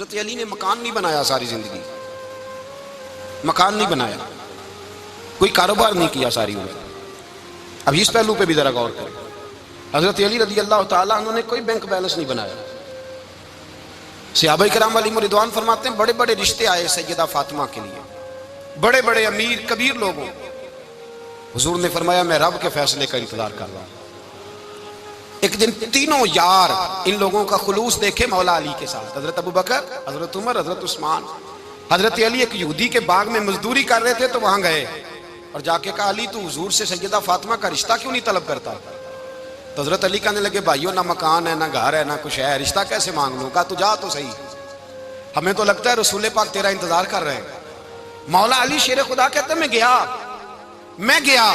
حضرت علی نے مکان نہیں بنایا ساری زندگی، مکان نہیں بنایا، کوئی کاروبار نہیں کیا ساری عمر۔ اب اس پہلو پہ بھی ذرا غور کریں، حضرت علی رضی اللہ تعالیٰ عنہ نے کوئی بینک بیلنس نہیں بنایا۔ صحابہ کرام علیہم رضوان فرماتے ہیں بڑے بڑے رشتے آئے سیدہ فاطمہ کے لیے، بڑے بڑے امیر کبیر لوگوں، حضور نے فرمایا میں رب کے فیصلے کا انتظار کر رہا ہوں۔ ایک دن تینوں یار ان لوگوں کا خلوص دیکھے مولا علی کے ساتھ، حضرت ابو بکر، حضرت عمر، حضرت عثمان۔ حضرت علی ایک یہودی کے باغ میں مزدوری کر رہے تھے تو وہاں گئے اور جا کے کہا علی تو حضور سے سیدہ فاطمہ کا رشتہ کیوں نہیں طلب کرتا؟ تو حضرت علی کہنے لگے بھائیو نہ مکان ہے نہ گھر ہے نہ کچھ ہے، رشتہ کیسے مانگ لوں؟ کہا تو جا تو صحیح، ہمیں تو لگتا ہے رسول پاک تیرا انتظار کر رہے ہیں۔ مولا علی شیر خدا کہتے ہیں میں گیا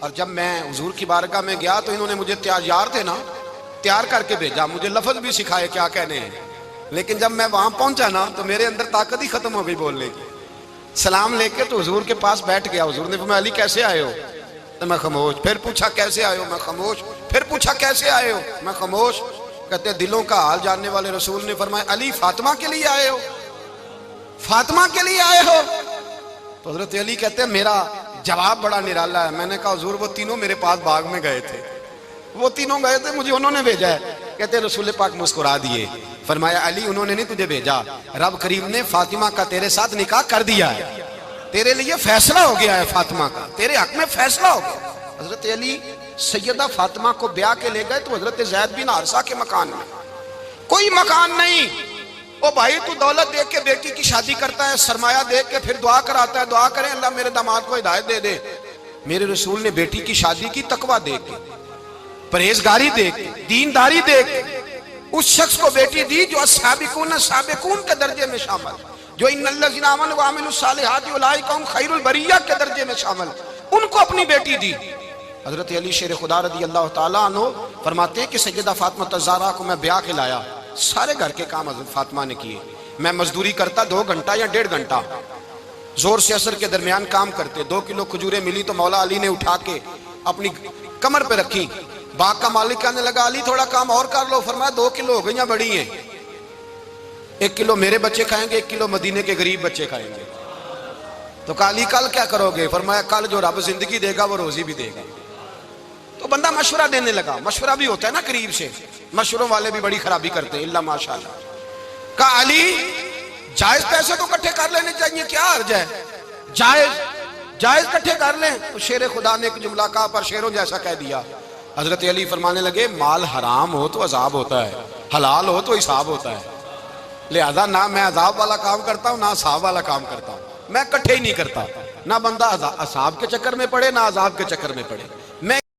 اور جب میں حضور کی بارگاہ میں گیا تو انہوں نے مجھے یار تھے نا تیار کر کے بھیجا، مجھے لفظ بھی سکھائے کیا کہنے ہیں، لیکن جب میں وہاں پہنچا نا تو میرے اندر طاقت ہی ختم ہو گئی بولنے کی۔ سلام لے کے تو حضور کے پاس بیٹھ گیا، حضور نے فرمایا علی کیسے آئے ہو؟ تو میں خاموش، پھر پوچھا کیسے آئے ہو؟ میں خاموش، پھر پوچھا کیسے آئے ہو؟ میں خاموش۔ کہتے دلوں کا حال جاننے والے رسول نے فرمایا علی فاطمہ کے لیے آئے ہو؟ فاطمہ کے لیے آئے ہو؟ تو حضرت علی کہتے ہیں میرا جواب بڑا نرالا ہے۔ میں نے کہا حضور وہ تینوں میرے پاس باغ میں گئے تھے، وہ تینوں گئے تھے، مجھے انہوں نے بھیجا ہے۔ کہتے ہیں رسول پاک مسکرا دیے، فرمایا علی انہوں نے نہیں تجھے بھیجا، رب کریم نے فاطمہ کا تیرے ساتھ نکاح کر دیا ہے، تیرے لیے فیصلہ ہو گیا ہے، فاطمہ کا تیرے حق میں فیصلہ ہو گیا۔ حضرت علی سیدہ فاطمہ کو بیاہ کے لے گئے تو حضرت زید بن حارثہ کے مکان میں، کوئی مکان نہیں۔ او بھائی تو دولت دیکھ کے بیٹی کی شادی کرتا ہے، سرمایہ دیکھ کے پھر دعا کراتا ہے، دعا کریں اللہ میرے داماد کو ہدایت دے دے۔ میرے رسول نے بیٹی کی شادی کی تقوی دیکھ کے، پرہیزگاری دیکھ کے، دینداری دیکھ کے، اس شخص کو بیٹی دی جو السابقون السابقون کے درجے میں شامل، جو ان الذین آمنوا وعملوا الصالحات اولئک هم خیر البریہ کے درجے میں شامل، ان کو اپنی بیٹی دی۔ حضرت علی شیر خدا رضی اللہ تعالیٰ عنہ فرماتے ہیں کہ سیدہ فاطمہ الزہرا کو میں بیاہ کے لایا، سارے گھر کے کام حضرت فاطمہ نے کیے، میں مزدوری کرتا 2 گھنٹہ یا 1.5 گھنٹہ، زور سے عصر کے درمیان کام کرتے، 2 کلو کھجوریں ملی تو مولا علی نے اٹھا کے اپنی کمر پہ رکھی۔ باغ کا مالک کہنے لگا علی تھوڑا کام اور کر لو، فرمایا 2 کلو ہو گئیں بڑی ہیں، 1 کلو میرے بچے کھائیں گے، 1 کلو مدینے کے غریب بچے کھائیں گے۔ تو کہا علی کل کیا کرو گے؟ فرمایا کل جو رب زندگی دے گا وہ روزی بھی دے گا۔ تو بندہ مشورہ دینے لگا، مشورہ بھی ہوتا ہے نا قریب سے، مشوروں والے بھی بڑی خرابی کرتے ہیں اللہ ماشاءاللہ۔ کہا علی جائز پیسے تو کٹھے کر لینے چاہیے، کیا حرج ہے، جائز کٹھے کر لیں۔ تو شیر خدا نے ایک جملہ کہا پر شیروں جیسا کہہ دیا۔ حضرت علی فرمانے لگے مال حرام ہو تو عذاب ہوتا ہے، حلال ہو تو حساب ہوتا ہے، لہذا نہ میں عذاب والا کام کرتا ہوں نہ حساب والا کام کرتا ہوں، میں کٹھے ہی نہیں کرتا، نہ بندہ عذاب کے چکر میں پڑے نہ عذاب کے چکر میں پڑے۔ میں